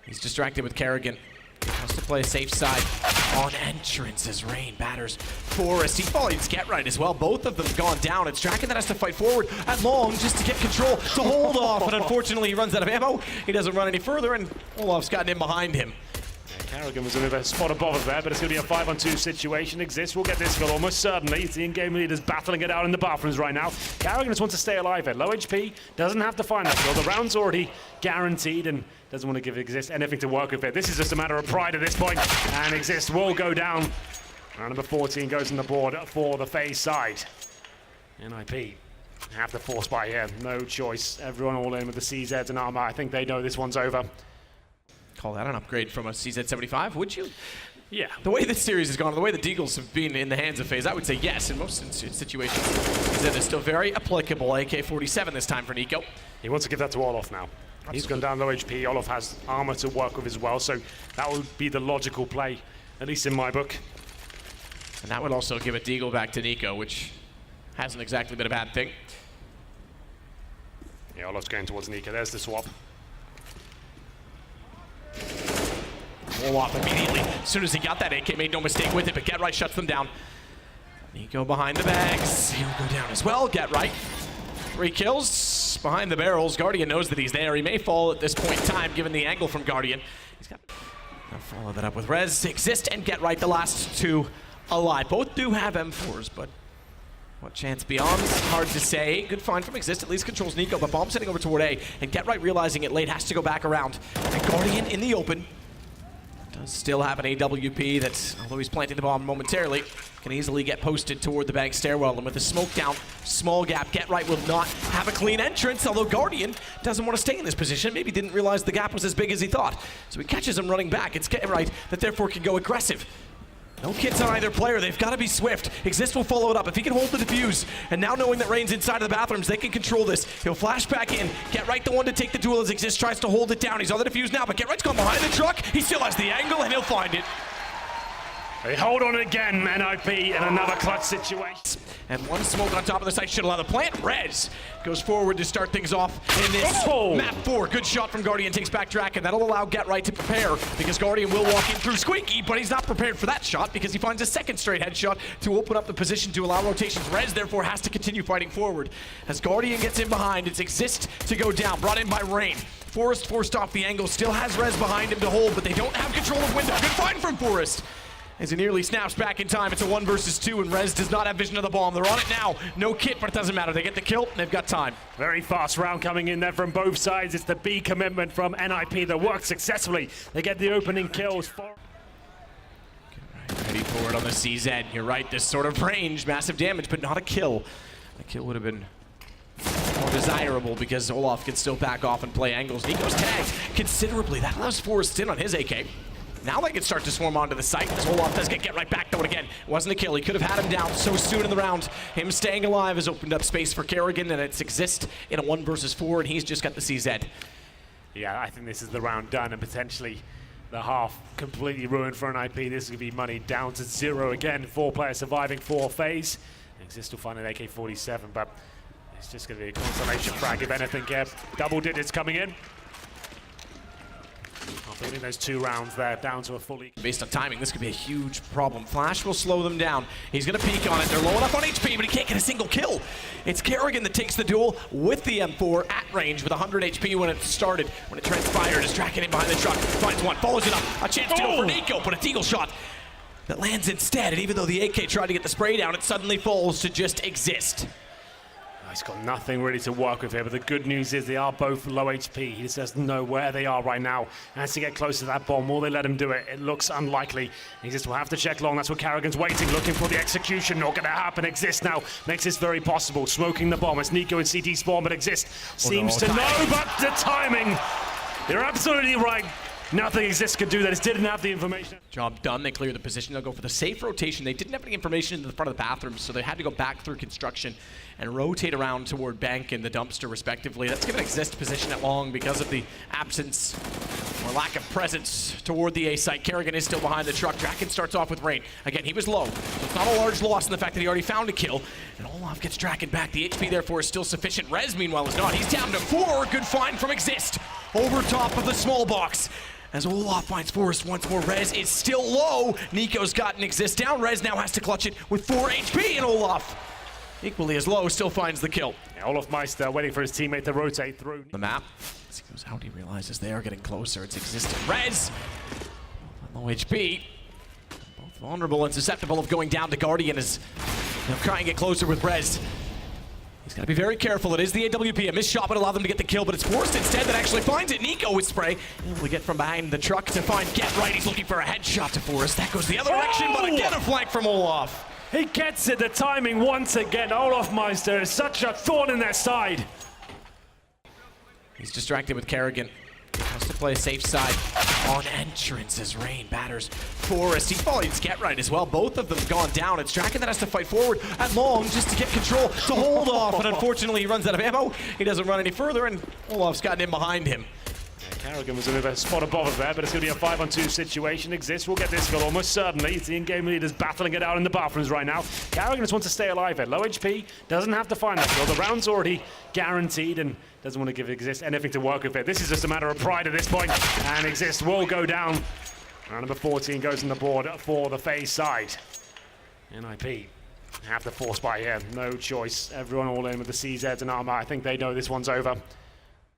He's distracted with Kerrigan. Has to play a safe side on entrance as Rain batters Forrest. He follows Get Right as well. Both of them gone down. It's Draken that has to fight forward at long just to get control, to hold off. And unfortunately, he runs out of ammo. He doesn't run any further, and Olaf's gotten in behind him. Kerrigan was a spot above there, but it's going to be a 5-on-2 situation. Exists will get this goal almost certainly. It's the in-game leaders battling it out in the bathrooms right now. Kerrigan just wants to stay alive here. Low HP, doesn't have to find that goal. The round's already guaranteed and doesn't want to give Exist anything to work with it. This is just a matter of pride at this point, and Exist will go down. Round number 14 goes on the board for the FaZe side. NiP have to force by here. No choice. Everyone all in with the CZs and armor. I think they know this one's over. Call that an upgrade from a CZ75, would you? Yeah. The way this series has gone, the way the Deagles have been in the hands of FaZe, I would say yes. In most situations, CZ is still very applicable. AK-47 this time for Nico. He wants to give that to Olof now. He's gone down low HP. Olof has armor to work with as well, so that would be the logical play, at least in my book. And that would also give a Deagle back to Nico, which hasn't exactly been a bad thing. Yeah, Olof's going towards Nico. There's the swap. Olaf immediately, as soon as he got that AK, made no mistake with it, but Get Right shuts them down. Nico behind the bags. He'll go down as well. Get Right. 3 kills behind the barrels. Guardian knows that he's there. He may fall at this point in time, given the angle from Guardian. He's got to follow that up with Rez, Exist, and Get Right, the last 2 alive. Both do have M4s, but what chance beyond? Hard to say. Good find from Exist, at least controls Nico, but bomb sitting over toward A, and Get Right realizing it late, has to go back around. And Guardian in the open. Does still have an AWP that, although he's planting the bomb momentarily, can easily get posted toward the bank stairwell. And with the smoke down, small gap, Get Right will not have a clean entrance, although Guardian doesn't want to stay in this position. Maybe didn't realize the gap was as big as he thought. So he catches him running back. It's Get Right that therefore can go aggressive. No kits on either player, they've got to be swift. Exist will follow it up. If he can hold the defuse, and now knowing that Rain's inside of the bathrooms, they can control this. He'll flash back in, Get Right the one to take the duel as Exist tries to hold it down. He's on the defuse now, but Get Right's gone behind the truck. He still has the angle, and he'll find it. They hold on again, NiP, in another clutch situation. And one smoke on top of the site should allow the plant. Rez goes forward to start things off in this map 4. Good shot from Guardian, takes back Draken. That'll allow Get Right to prepare, because Guardian will walk in through Squeaky, but he's not prepared for that shot because he finds a second straight headshot to open up the position to allow rotations. Rez therefore has to continue fighting forward. As Guardian gets in behind, it's Exist to go down, brought in by Rain. Forrest forced off the angle, still has Rez behind him to hold, but they don't have control of window. Good find from Forrest. As he nearly snaps back in time, it's a 1 versus 2, and Rez does not have vision of the bomb. They're on it now. No kit, but it doesn't matter. They get the kill, and they've got time. Very fast round coming in there from both sides. It's the B commitment from NiP that works successfully. They get the opening kills. Ready for it on the CZ. You're right, this sort of range, massive damage, but not a kill. A kill would have been more desirable because Olaf can still back off and play angles. Nico's tagged considerably. That allows Forrest in on his AK. Now they can start to swarm onto the site. As Olaf does get right back though, and again, it wasn't a kill. He could have had him down so soon in the round. Him staying alive has opened up space for Kerrigan, and it's Exist in a 1 versus 4, and he's just got the CZ. Yeah, I think this is the round done, and potentially the half completely ruined for NiP. This is going to be money down to 0 again. 4 players surviving for FaZe. Exist will find an AK-47, but it's just going to be a consolation frag if anything. Double digits coming in. After winning those 2 rounds there, down to a fully... Based on timing, this could be a huge problem. Flash will slow them down. He's going to peek on it. They're low enough on HP, but he can't get a single kill. It's Kerrigan that takes the duel with the M4 at range with 100 HP when it started. When it transpired, is tracking in behind the truck. Finds one, follows it up. A chance to go for Nico, but a Deagle shot that lands instead. And even though the AK tried to get the spray down, it suddenly falls to just Exist. He's got nothing really to work with here, but the good news is they are both low HP. He just doesn't know where they are right now. Has to get close to that bomb. Will they let him do it? It looks unlikely. He just will have to check long. That's what Kerrigan's waiting, looking for the execution. Not going to happen. Exist now makes this very possible. Smoking the bomb. It's Nico and CT spawn, but Exist seems to know, but the timing. You're absolutely right. Nothing Exist could do. They just didn't have the information. Job done. They clear the position. They'll go for the safe rotation. They didn't have any information in the front of the bathroom, so they had to go back through construction and rotate around toward bank and the dumpster, respectively. That's given Exist position at long because of the absence or lack of presence toward the A site. Kerrigan is still behind the truck. Draken starts off with Rain. Again, he was low, so it's not a large loss in the fact that he already found a kill. And Olaf gets Draken back. The HP, therefore, is still sufficient. Rez, meanwhile, is not. He's down to 4. Good find from Exist. Over top of the small box. as Olaf finds Forrest once more. Rez is still low. Nico's got an exist down. Rez now has to clutch it with 4 HP, and Olaf, equally as low, still finds the kill. Yeah, Olaf Meister waiting for his teammate to rotate through The map. As he goes out, he realizes they are getting closer. It's existing. Rez, low HP. Both vulnerable and susceptible of going down to Guardian as they'll try and get closer with Rez. He's got to be very careful. It is the AWP. A missed shot would allow them to get the kill, but it's Forrest instead that actually finds it. Nico with spray. Able to get from behind the truck to find Get Right. He's looking for a headshot to Forrest. That goes the other direction, but again a flank from Olaf. He gets it, the timing once again. Olaf Meister is such a thorn in their side. He's distracted with Kerrigan. Has to play a safe side on entrance as Rain batters Forrest. He follows Get Right as well. Both of them gone down. It's Draken that has to fight forward at long just to get control, to hold off. And unfortunately, he runs out of ammo. He doesn't run any further, and Olaf's gotten in behind him. Kerrigan was a spot above us there, but it's going to be a 5-on-2 situation. Exists will get this goal almost certainly. The in-game leaders battling it out in the bathrooms right now. Kerrigan just wants to stay alive here. Low HP, doesn't have to find that goal. The round's already guaranteed and doesn't want to give Exist anything to work with it. This is just a matter of pride at this point, and Exist will go down. Round number 14 goes on the board for the FaZe side. NiP have to force by here. No choice. Everyone all in with the CZs and armor. I think they know this one's over.